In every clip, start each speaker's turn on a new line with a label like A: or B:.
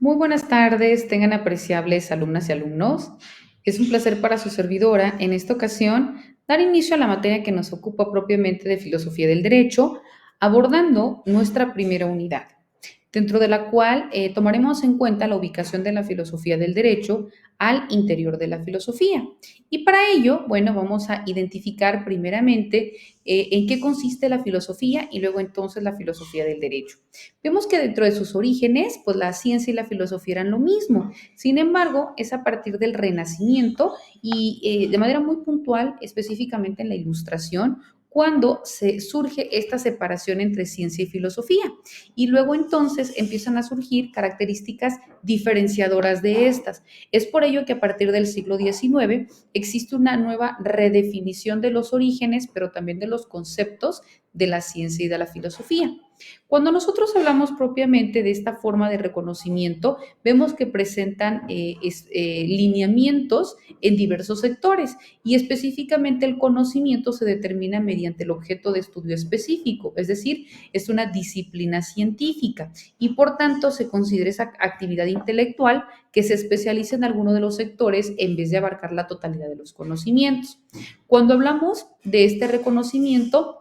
A: Muy buenas tardes, tengan apreciables alumnas y alumnos. Es un placer para su servidora, en esta ocasión, dar inicio a la materia que nos ocupa propiamente de filosofía del derecho, abordando nuestra primera unidad, dentro de la cual tomaremos en cuenta la ubicación de la filosofía del derecho al interior de la filosofía. Y para ello, bueno, vamos a identificar primeramente en qué consiste la filosofía y luego entonces la filosofía del derecho. Vemos que dentro de sus orígenes, pues la ciencia y la filosofía eran lo mismo. Sin embargo, es a partir del Renacimiento y de manera muy puntual, específicamente en la Ilustración, cuando se surge esta separación entre ciencia y filosofía. Y luego entonces empiezan a surgir características diferenciadoras de estas. Es por ello que a partir del siglo XIX existe una nueva redefinición de los orígenes, pero también de los conceptos de la ciencia y de la filosofía. Cuando nosotros hablamos propiamente de esta forma de reconocimiento, vemos que presentan lineamientos en diversos sectores y específicamente el conocimiento se determina mediante el objeto de estudio específico, es decir, es una disciplina científica y por tanto se considera esa actividad intelectual que se especializa en alguno de los sectores en vez de abarcar la totalidad de los conocimientos. Cuando hablamos de este reconocimiento,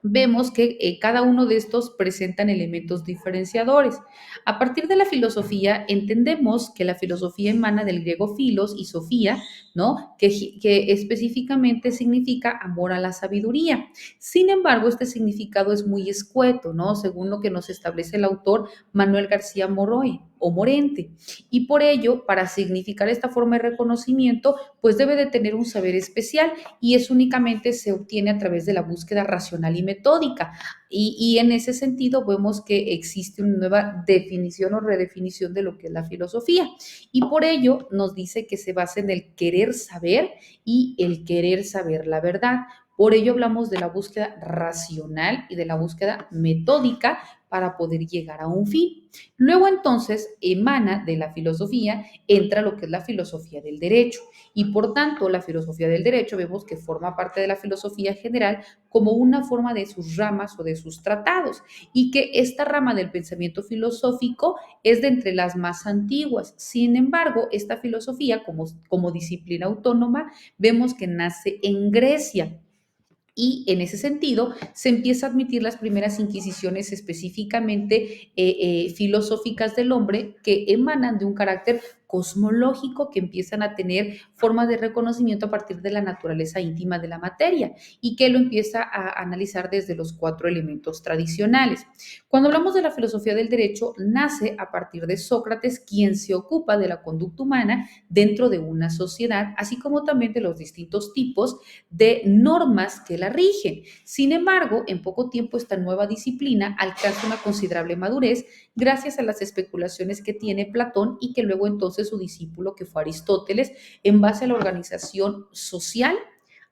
A: vemos que cada uno de estos presentan elementos diferenciadores. A partir de la filosofía, entendemos que la filosofía emana del griego filos y sofía, ¿no? Que específicamente significa amor a la sabiduría. Sin embargo, este significado es muy escueto, ¿no? Según lo que nos establece el autor Manuel García Moroy o Morente. Y por ello, para significar esta forma de reconocimiento, pues debe de tener un saber especial y eso únicamente se obtiene a través de la búsqueda racional y metódica. Y en ese sentido vemos que existe una nueva definición o redefinición de lo que es la filosofía. Y por ello nos dice que se basa en el querer saber y el querer saber la verdad. Por ello hablamos de la búsqueda racional y de la búsqueda metódica para poder llegar a un fin. Luego entonces emana de la filosofía, entra lo que es la filosofía del derecho y por tanto la filosofía del derecho vemos que forma parte de la filosofía general como una forma de sus ramas o de sus tratados y que esta rama del pensamiento filosófico es de entre las más antiguas. Sin embargo, esta filosofía como disciplina autónoma vemos que nace en Grecia y en ese sentido se empieza a admitir las primeras inquisiciones específicamente filosóficas del hombre que emanan de un carácter cosmológico que empiezan a tener formas de reconocimiento a partir de la naturaleza íntima de la materia y que lo empieza a analizar desde los cuatro elementos tradicionales. Cuando hablamos de la filosofía del derecho, nace a partir de Sócrates, quien se ocupa de la conducta humana dentro de una sociedad, así como también de los distintos tipos de normas que la rigen. Sin embargo, en poco tiempo esta nueva disciplina alcanza una considerable madurez gracias a las especulaciones que tiene Platón y que luego entonces su discípulo, que fue Aristóteles, en base a la organización social,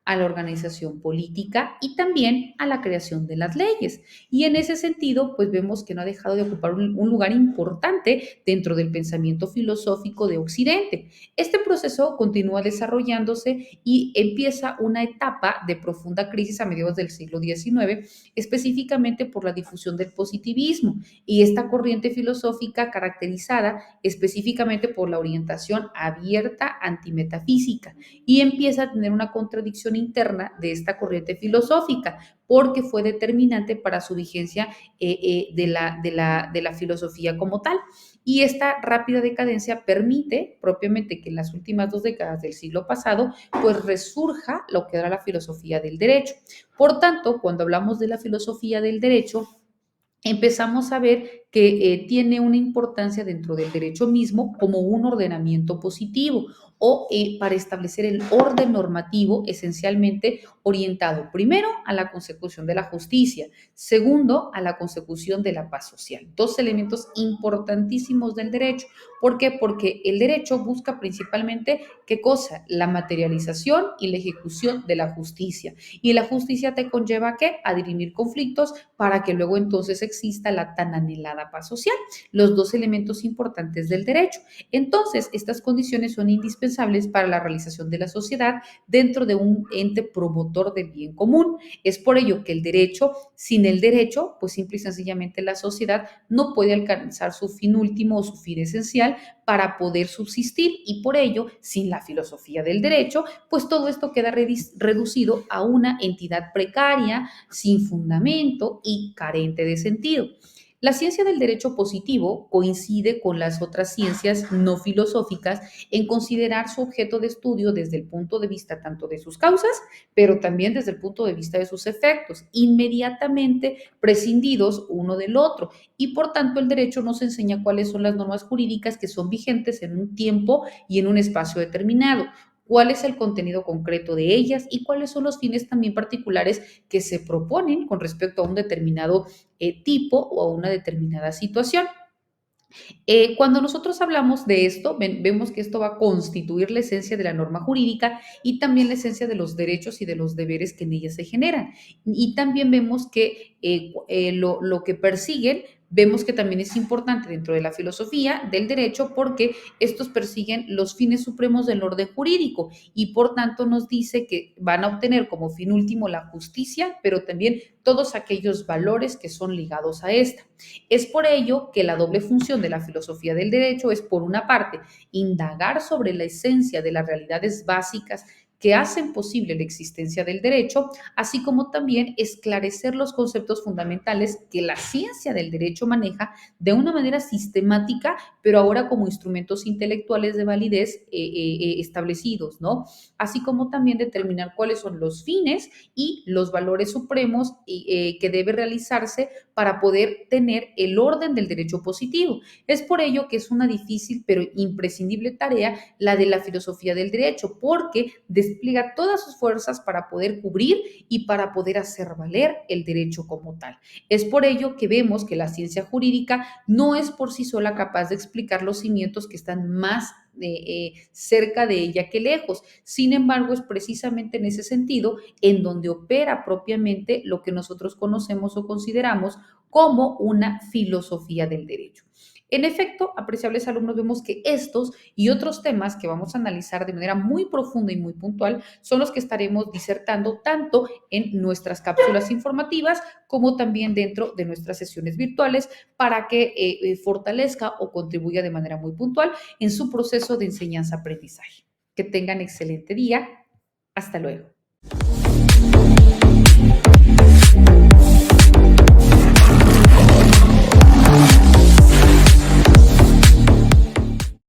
A: a la organización política y también a la creación de las leyes. Y en ese sentido, pues vemos que no ha dejado de ocupar un lugar importante dentro del pensamiento filosófico de Occidente. Este proceso continúa desarrollándose y empieza una etapa de profunda crisis a mediados del siglo XIX, específicamente por la difusión del positivismo y esta corriente filosófica caracterizada específicamente por la orientación abierta antimetafísica y empieza a tener una contradicción interna de esta corriente filosófica porque fue determinante para su vigencia de la filosofía como tal. Y esta rápida decadencia permite propiamente que en las últimas 2 décadas del siglo pasado, pues resurja lo que era la filosofía del derecho. Por tanto, cuando hablamos de la filosofía del derecho, empezamos a ver que tiene una importancia dentro del derecho mismo como un ordenamiento positivo o para establecer el orden normativo esencialmente orientado primero a la consecución de la justicia, segundo a la consecución de la paz social. Dos elementos importantísimos del derecho. ¿Por qué? Porque el derecho busca principalmente ¿qué cosa? La materialización y la ejecución de la justicia. Y la justicia te conlleva ¿a qué? A dirimir conflictos para que luego entonces exista la tan anhelada paz social, los dos elementos importantes del derecho. Entonces, estas condiciones son indispensables indispensables para la realización de la sociedad dentro de un ente promotor del bien común. Es por ello que el derecho, sin el derecho, pues simple y sencillamente la sociedad no puede alcanzar su fin último o su fin esencial para poder subsistir y por ello, sin la filosofía del derecho, pues todo esto queda reducido a una entidad precaria, sin fundamento y carente de sentido. La ciencia del derecho positivo coincide con las otras ciencias no filosóficas en considerar su objeto de estudio desde el punto de vista tanto de sus causas, pero también desde el punto de vista de sus efectos, inmediatamente prescindidos uno del otro. Y por tanto el derecho nos enseña cuáles son las normas jurídicas que son vigentes en un tiempo y en un espacio determinado, cuál es el contenido concreto de ellas y cuáles son los fines también particulares que se proponen con respecto a un determinado tipo o a una determinada situación. Cuando nosotros hablamos de esto, vemos que esto va a constituir la esencia de la norma jurídica y también la esencia de los derechos y de los deberes que en ella se generan. Y también vemos que lo que persiguen, vemos que también es importante dentro de la filosofía del derecho porque estos persiguen los fines supremos del orden jurídico y por tanto nos dice que van a obtener como fin último la justicia, pero también todos aquellos valores que son ligados a esta. Es por ello que la doble función de la filosofía del derecho es, por una parte, indagar sobre la esencia de las realidades básicas que hacen posible la existencia del derecho, así como también esclarecer los conceptos fundamentales que la ciencia del derecho maneja de una manera sistemática, pero ahora como instrumentos intelectuales de validez establecidos, ¿no? Así como también determinar cuáles son los fines y los valores supremos que debe realizarse para poder tener el orden del derecho positivo. Es por ello que es una difícil pero imprescindible tarea la de la filosofía del derecho, porque despliega todas sus fuerzas para poder cubrir y para poder hacer valer el derecho como tal. Es por ello que vemos que la ciencia jurídica no es por sí sola capaz de explicar los cimientos que están más cerca de ella que lejos. Sin embargo, es precisamente en ese sentido en donde opera propiamente lo que nosotros conocemos o consideramos como una filosofía del derecho. En efecto, apreciables alumnos, vemos que estos y otros temas que vamos a analizar de manera muy profunda y muy puntual son los que estaremos disertando tanto en nuestras cápsulas informativas como también dentro de nuestras sesiones virtuales para que fortalezca o contribuya de manera muy puntual en su proceso de enseñanza-aprendizaje. Que tengan excelente día. Hasta luego.